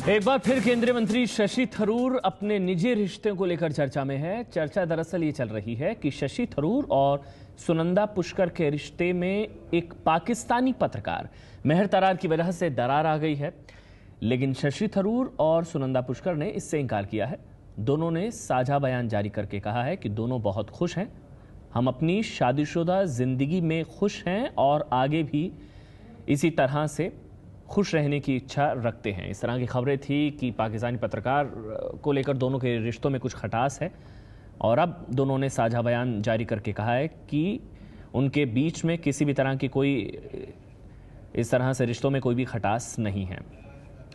एक बार फिर केंद्रीय मंत्री शशि थरूर अपने निजी रिश्तों को लेकर चर्चा में है। चर्चा दरअसल ये चल रही है कि शशि थरूर और सुनंदा पुष्कर के रिश्ते में एक पाकिस्तानी पत्रकार मेहर तरार की वजह से दरार आ गई है, लेकिन शशि थरूर और सुनंदा पुष्कर ने इससे इनकार किया है। दोनों ने साझा बयान जारी करके कहा है कि दोनों बहुत खुश हैं, हम अपनी शादीशुदा जिंदगी में खुश हैं और आगे भी इसी तरह से खुश रहने की इच्छा रखते हैं। इस तरह की खबरें थी कि पाकिस्तानी पत्रकार को लेकर दोनों के रिश्तों में कुछ खटास है और अब दोनों ने साझा बयान जारी करके कहा है कि उनके बीच में किसी भी तरह की कोई इस तरह से रिश्तों में कोई भी खटास नहीं है।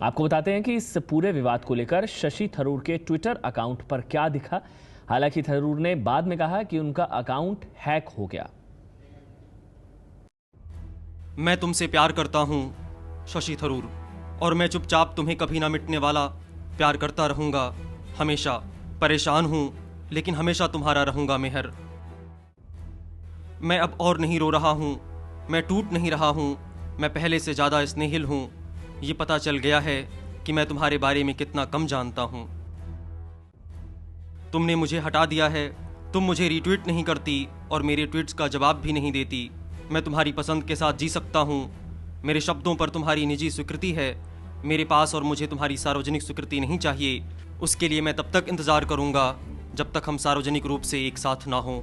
आपको बताते हैं कि इस पूरे विवाद को लेकर शशि थरूर के ट्विटर अकाउंट पर क्या दिखा। हालांकि थरूर ने बाद में कहा कि उनका अकाउंट हैक हो गया। मैं तुमसे प्यार करता हूं शशि थरूर, और मैं चुपचाप तुम्हें कभी ना मिटने वाला प्यार करता रहूंगा। हमेशा परेशान हूं लेकिन हमेशा तुम्हारा रहूंगा मेहर। मैं अब और नहीं रो रहा हूं, मैं टूट नहीं रहा हूं, मैं पहले से ज़्यादा स्नेहिल हूं। ये पता चल गया है कि मैं तुम्हारे बारे में कितना कम जानता हूं। तुमने मुझे हटा दिया है, तुम मुझे रीट्वीट नहीं करती और मेरे ट्वीट्स का जवाब भी नहीं देती। मैं तुम्हारी पसंद के साथ जी सकता हूं। मेरे शब्दों पर तुम्हारी निजी स्वीकृति है मेरे पास और मुझे तुम्हारी सार्वजनिक स्वीकृति नहीं चाहिए। उसके लिए मैं तब तक इंतज़ार करूंगा जब तक हम सार्वजनिक रूप से एक साथ ना हों।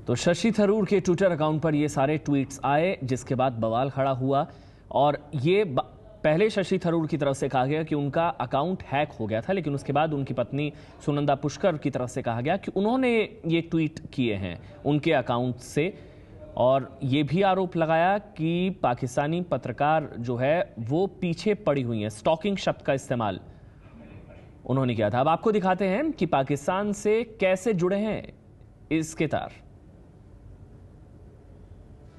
तो शशि थरूर के ट्विटर अकाउंट पर ये सारे ट्वीट्स आए, जिसके बाद बवाल खड़ा हुआ और ये पहले शशि थरूर की तरफ से कहा गया कि उनका अकाउंट हैक हो गया था, लेकिन उसके बाद उनकी पत्नी सुनंदा पुष्कर की तरफ से कहा गया कि उन्होंने ये ट्वीट किए हैं उनके अकाउंट से, और ये भी आरोप लगाया कि पाकिस्तानी पत्रकार जो है वो पीछे पड़ी हुई है। स्टॉकिंग शब्द का इस्तेमाल उन्होंने किया था। अब आपको दिखाते हैं कि पाकिस्तान से कैसे जुड़े हैं इसके तार।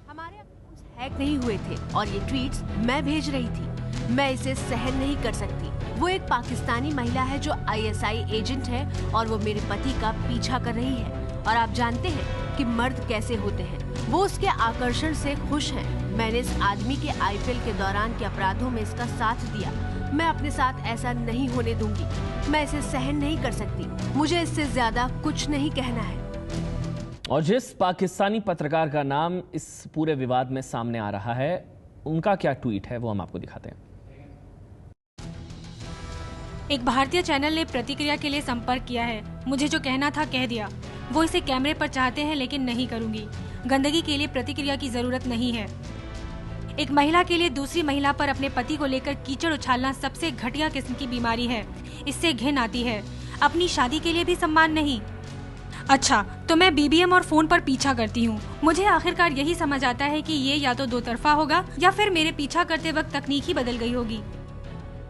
हमारे अकाउंट्स हैक नहीं हुए थे और ये ट्वीट्स मैं भेज रही थी। मैं इसे सहन नहीं कर सकती। वो एक पाकिस्तानी महिला है जो ISI एजेंट है और वो मेरे पति का पीछा कर रही है। और आप जानते हैं कि मर्द कैसे होते हैं, वो उसके आकर्षण से खुश हैं। मैंने इस आदमी के IPL के दौरान के अपराधों में इसका साथ दिया। मैं अपने साथ ऐसा नहीं होने दूंगी। मैं इसे सहन नहीं कर सकती। मुझे इससे ज्यादा कुछ नहीं कहना है। और जिस पाकिस्तानी पत्रकार का नाम इस पूरे विवाद में सामने आ रहा है, उनका क्या ट्वीट है वो हम आपको दिखाते हैं। एक भारतीय चैनल ने प्रतिक्रिया के लिए संपर्क किया है। मुझे जो कहना था कह दिया। वो इसे कैमरे पर चाहते हैं लेकिन नहीं करूंगी। गंदगी के लिए प्रतिक्रिया की जरूरत नहीं है। एक महिला के लिए दूसरी महिला पर अपने पति को लेकर कीचड़ उछालना सबसे घटिया किस्म की बीमारी है। इससे घिन आती है। अपनी शादी के लिए भी सम्मान नहीं। अच्छा, तो मैं BBM और फोन पर पीछा करती हूँ। मुझे आखिरकार यही समझ आता है कि ये या तो दो तरफा होगा या फिर मेरे पीछा करते वक्त तकनीक ही बदल गई होगी।